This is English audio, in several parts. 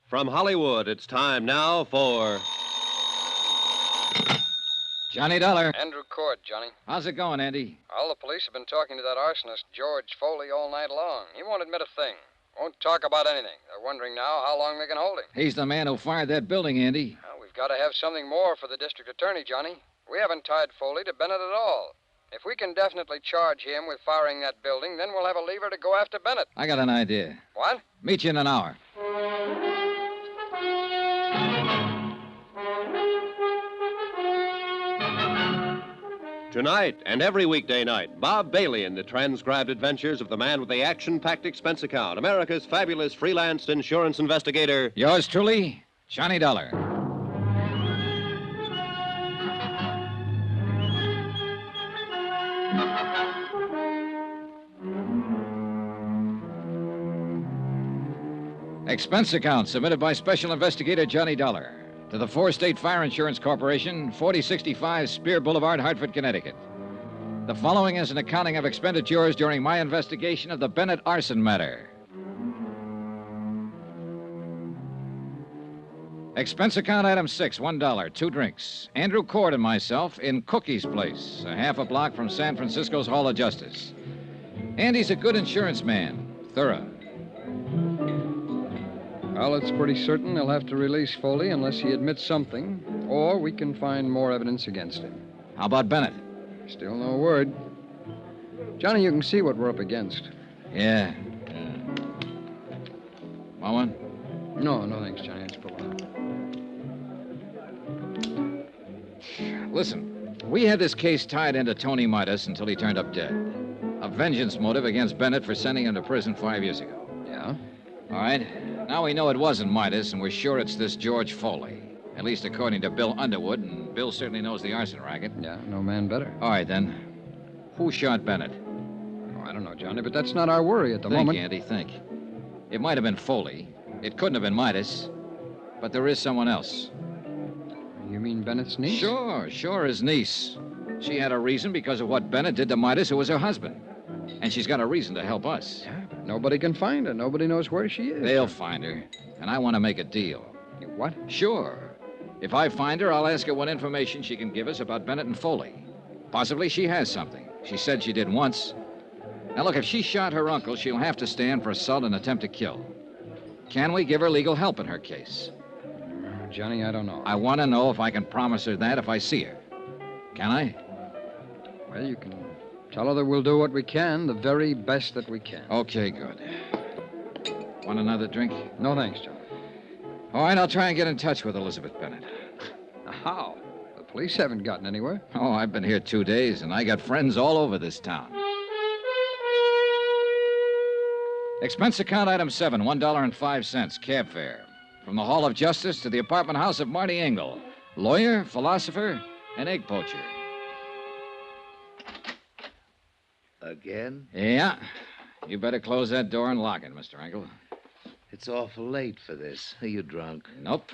From Hollywood, it's time now for... Johnny Dollar. Andrew Cord, Johnny. How's it going, Andy? All the police have been talking to that arsonist, George Foley, all night long. He won't admit a thing. Won't talk about anything. They're wondering now how long they can hold him. He's the man who fired that building, Andy. Well, we've got to have something more for the district attorney, Johnny. We haven't tied Foley to Bennett at all. If we can definitely charge him with firing that building, then we'll have a lever to go after Bennett. I got an idea. What? Meet you in an hour. Tonight and every weekday night, Bob Bailey in the transcribed adventures of the man with the action-packed expense account, America's fabulous freelance insurance investigator. Yours truly, Johnny Dollar. Expense account submitted by Special Investigator Johnny Dollar to the Four-State Fire Insurance Corporation, 4065 Spear Boulevard, Hartford, Connecticut. The following is an accounting of expenditures during my investigation of the Bennett arson matter. Expense account item 6, $1, 2 drinks. Andrew Cord and myself in Cookie's Place, a half a block from San Francisco's Hall of Justice. Andy's a good insurance man, thorough. Well, it's pretty certain they'll have to release Foley unless he admits something, or we can find more evidence against him. How about Bennett? Still no word. Johnny, you can see what we're up against. Yeah. Want one? No, thanks, Johnny. Let's pull it out. Listen, we had this case tied into Tony Midas until he turned up dead. A vengeance motive against Bennett for sending him to prison 5 years ago. Yeah? All right. Now we know it wasn't Midas, and we're sure it's this George Foley. At least according to Bill Underwood, and Bill certainly knows the arson racket. Yeah, no man better. All right, then. Who shot Bennett? Oh, I don't know, Johnny, but that's not our worry at the Think, moment. Andy, think. It might have been Foley. It couldn't have been Midas. But there is someone else. You mean Bennett's niece? Sure, his niece. She had a reason because of what Bennett did to Midas, who was her husband. And she's got a reason to help us. Yeah, but nobody can find her. Nobody knows where she is. They'll find her. And I want to make a deal. What? Sure. If I find her, I'll ask her what information she can give us about Bennett and Foley. Possibly she has something. She said she did once. Now, look, if she shot her uncle, she'll have to stand for assault and attempt to kill. Can we give her legal help in her case? Johnny, I don't know. I want to know if I can promise her that if I see her. Can I? Well, you can tell her that we'll do what we can, the very best that we can. Okay, good. Want another drink? No, thanks, Johnny. All right, I'll try and get in touch with Elizabeth Bennett. How? The police haven't gotten anywhere. Oh, I've been here 2 days, and I got friends all over this town. Expense account item 7, $1.05, cab fare. From the Hall of Justice to the apartment house of Marty Engel, lawyer, philosopher, and egg poacher. Again? Yeah. You better close that door and lock it, Mr. Engel. It's awful late for this. Are you drunk? Nope.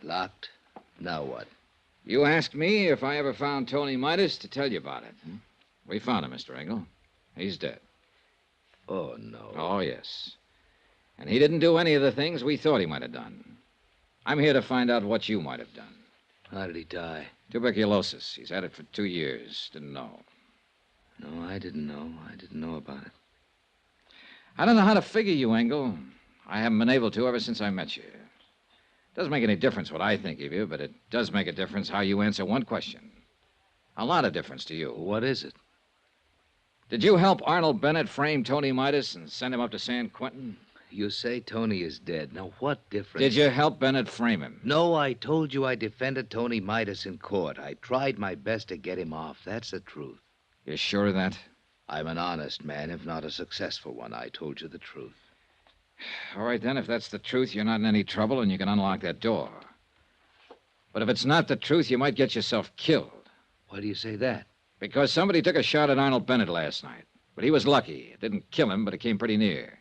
Locked? Now what? You asked me if I ever found Tony Midas to tell you about it. We found him, Mr. Engel. He's dead. Oh, no. Oh, yes. And he didn't do any of the things we thought he might have done. I'm here to find out what you might have done. How did he die? Tuberculosis. He's had it for 2 years. Didn't know. No, I didn't know. I didn't know about it. I don't know how to figure you, Engel. I haven't been able to ever since I met you. Doesn't make any difference what I think of you, but it does make a difference how you answer one question. A lot of difference to you. What is it? Did you help Arnold Bennett frame Tony Midas and send him up to San Quentin? You say Tony is dead. Now, what difference? Did you help Bennett frame him? No, I told you I defended Tony Midas in court. I tried my best to get him off. That's the truth. You're sure of that? I'm an honest man, if not a successful one. I told you the truth. All right, then, if that's the truth, you're not in any trouble and you can unlock that door. But if it's not the truth, you might get yourself killed. Why do you say that? Because somebody took a shot at Arnold Bennett last night. But he was lucky. It didn't kill him, but it came pretty near.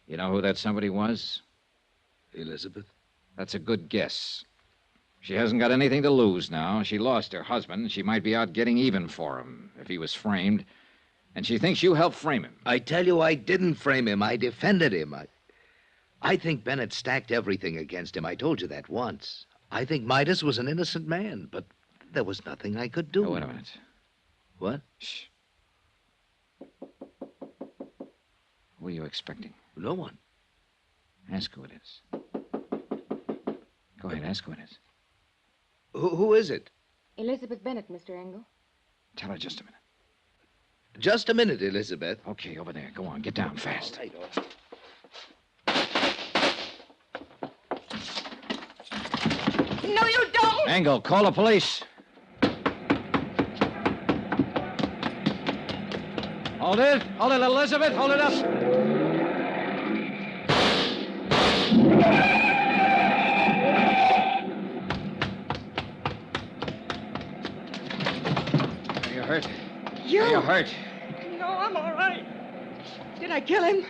You know who that somebody was? Elizabeth? That's a good guess. She hasn't got anything to lose now. She lost her husband. She might be out getting even for him if he was framed. And she thinks you helped frame him. I tell you, I didn't frame him. I defended him. I think Bennett stacked everything against him. I told you that once. I think Midas was an innocent man, but there was nothing I could do. Oh, wait a minute. What? Shh. Who are you expecting? No one. Ask who it is. Go ahead, ask who it is. Who is it? Elizabeth Bennett, Mr. Engel. Tell her just a minute. Just a minute, Elizabeth. Okay, over there. Go on, get down fast. All right, all right. No, you don't! Engel, call the police. Hold it, Elizabeth, hold it up. Are you hurt? You? Are you hurt? No, I'm all right. Did I kill him?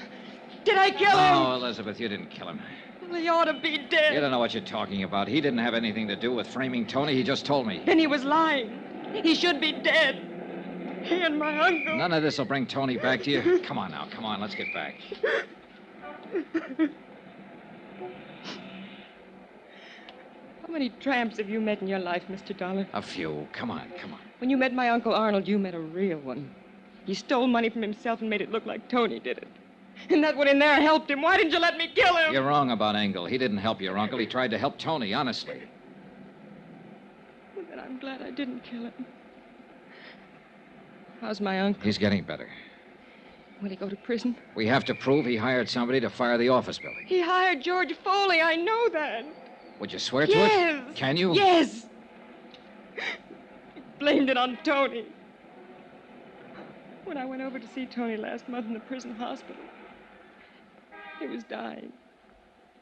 Did I kill him? No, Elizabeth, you didn't kill him. Well, he ought to be dead. You don't know what you're talking about. He didn't have anything to do with framing Tony. He just told me. Then he was lying. He should be dead. He and my uncle. None of this will bring Tony back to you. Come on now, come on, let's get back. How many tramps have you met in your life, Mr. Dollar? A few. Come on, come on. When you met my Uncle Arnold, you met a real one. He stole money from himself and made it look like Tony did it. And that one in there helped him. Why didn't you let me kill him? You're wrong about Engel. He didn't help your uncle. He tried to help Tony, honestly. Well, then I'm glad I didn't kill him. How's my uncle? He's getting better. Will he go to prison? We have to prove he hired somebody to fire the office building. He hired George Foley. I know that. Would you swear to Yes. it? Can you? Yes. He blamed it on Tony. When I went over to see Tony last month in the prison hospital, he was dying.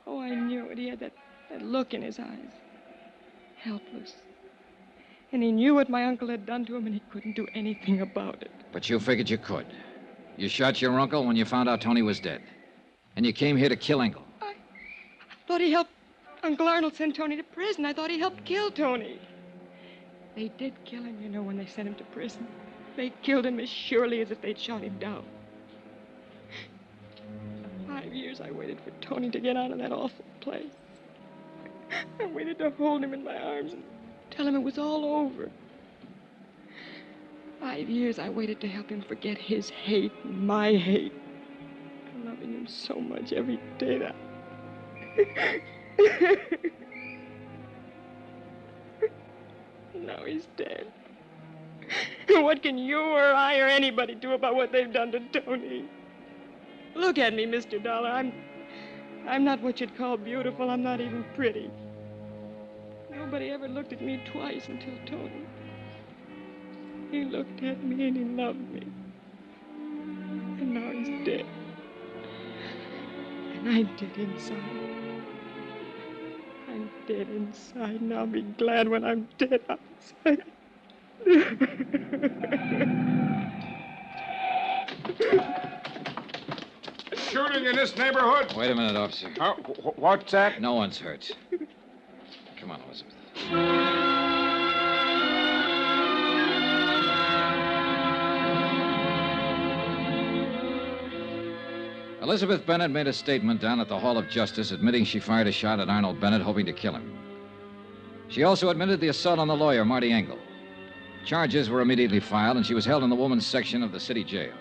Oh, I knew it. He had that look in his eyes. Helpless. And he knew what my uncle had done to him, and he couldn't do anything about it. But you figured you could. You shot your uncle when you found out Tony was dead. And you came here to kill Engel. I thought he helped Uncle Arnold send Tony to prison. I thought he helped kill Tony. They did kill him, you know, when they sent him to prison. They killed him as surely as if they'd shot him down. 5 years I waited for Tony to get out of that awful place. I waited to hold him in my arms and tell him it was all over. 5 years I waited to help him forget his hate and my hate. Loving him so much every day that... Now he's dead. What can you or I or anybody do about what they've done to Tony? Look at me, Mr. Dollar. I'm not what you'd call beautiful. I'm not even pretty. Nobody ever looked at me twice until Tony. He looked at me and he loved me. And now he's dead. And I'm dead inside. I'm dead inside, and I'll be glad when I'm dead outside. Shooting in this neighborhood? Wait a minute, officer. What's that? No one's hurt. Come on, Elizabeth. Elizabeth Bennett made a statement down at the Hall of Justice admitting she fired a shot at Arnold Bennett, hoping to kill him. She also admitted the assault on the lawyer, Marty Engel. Charges were immediately filed, and she was held in the women's section of the city jail.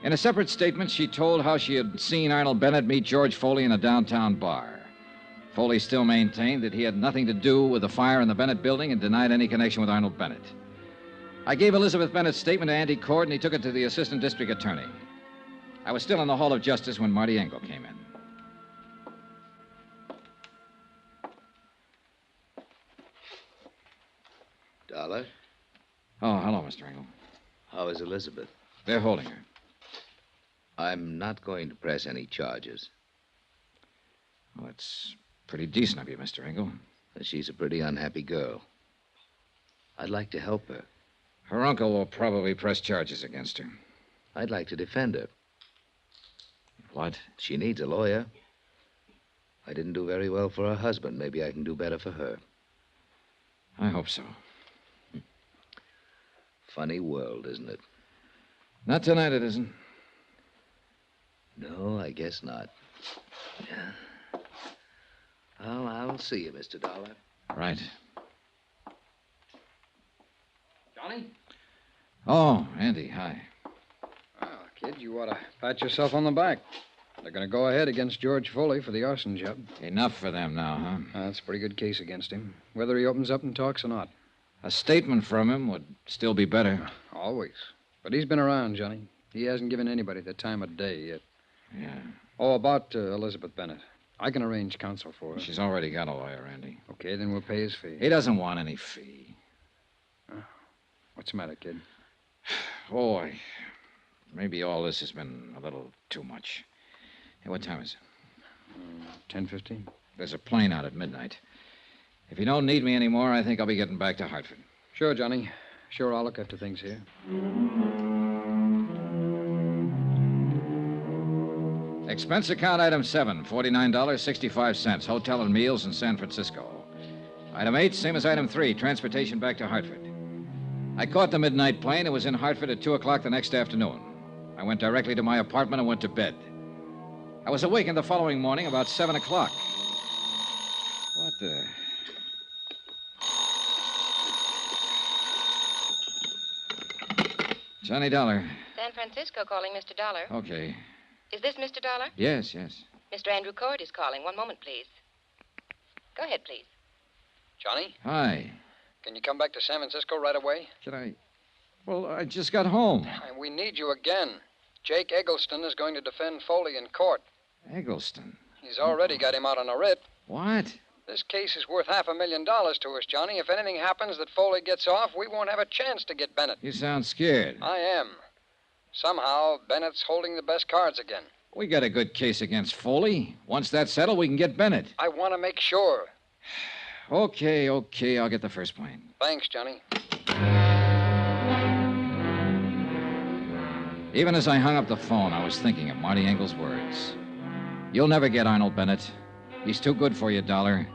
In a separate statement, she told how she had seen Arnold Bennett meet George Foley in a downtown bar. Foley still maintained that he had nothing to do with the fire in the Bennett building and denied any connection with Arnold Bennett. I gave Elizabeth Bennett's statement to Andy Cord, and he took it to the assistant district attorney. I was still in the Hall of Justice when Marty Engel came in. Dollar, Oh, hello, Mr. Engel. how is Elizabeth? They're holding her. I'm not going to press any charges. Oh, it's pretty decent of you, Mr. Engel. She's a pretty unhappy girl. I'd like to help her. Her uncle will probably press charges against her. I'd like to defend her. What? She needs a lawyer. I didn't do very well for her husband. Maybe I can do better for her. I hope so. Funny world, isn't it? Not tonight, it isn't. No, I guess not. Yeah. Well, I'll see you, Mr. Dollar. Right. Johnny? Oh, Andy, hi. Well, kid, you ought to pat yourself on the back. They're going to go ahead against George Foley for the arson job. Enough for them now, huh? That's a pretty good case against him, whether he opens up and talks or not. A statement from him would still be better. Always. But he's been around, Johnny. He hasn't given anybody the time of day yet. Yeah. Oh, about Elizabeth Bennett. I can arrange counsel for her. She's already got a lawyer, Andy. Okay, then we'll pay his fee. He doesn't want any fee. What's the matter, kid? Boy, maybe all this has been a little too much. Hey, what time is it? 10:15. There's a plane out at midnight. If you don't need me anymore, I think I'll be getting back to Hartford. Sure, Johnny. Sure, I'll look after things here. Expense account item 7, $49.65. Hotel and meals in San Francisco. Item 8, same as item 3, transportation back to Hartford. I caught the midnight plane and was in Hartford at 2 o'clock the next afternoon. I went directly to my apartment and went to bed. I was awakened the following morning about 7 o'clock. What the... Johnny Dollar. San Francisco calling, Mr. Dollar. Okay. Is this Mr. Dollar? Yes, yes. Mr. Andrew Cord is calling. One moment, please. Go ahead, please. Johnny, Hi. can you come back to San Francisco right away? Can I... Well, I just got home. We need you again. Jake Eggleston is going to defend Foley in court. Eggleston. He's already got him out on a writ. What? This case is worth $500,000 to us, Johnny. If anything happens that Foley gets off, we won't have a chance to get Bennett. You sound scared. I am. Somehow, Bennett's holding the best cards again. We got a good case against Foley. Once that's settled, we can get Bennett. I want to make sure. Okay, I'll get the first plane. Thanks, Johnny. Even as I hung up the phone, I was thinking of Marty Engel's words. You'll never get Arnold Bennett. He's too good for you, Dollar.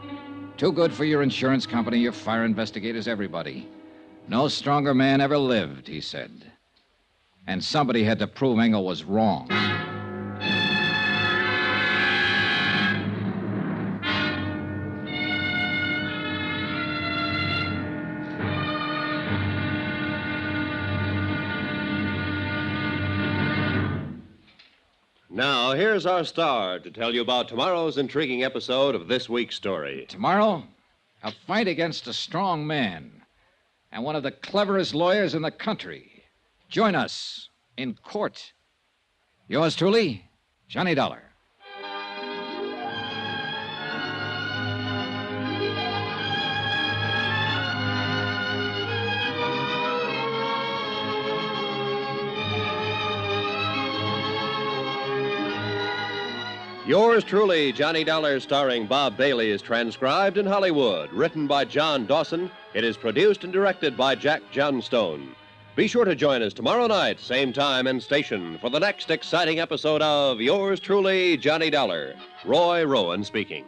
Too good for your insurance company, your fire investigators, everybody. No stronger man ever lived, he said. And somebody had to prove Engel was wrong. Now, here's our star to tell you about tomorrow's intriguing episode of this week's story. Tomorrow, a fight against a strong man and one of the cleverest lawyers in the country. Join us in court. Yours truly, Johnny Dollar. Yours truly, Johnny Dollar, starring Bob Bailey, is transcribed in Hollywood. Written by John Dawson, it is produced and directed by Jack Johnstone. Be sure to join us tomorrow night, same time and station, for the next exciting episode of Yours truly, Johnny Dollar. Roy Rowan speaking.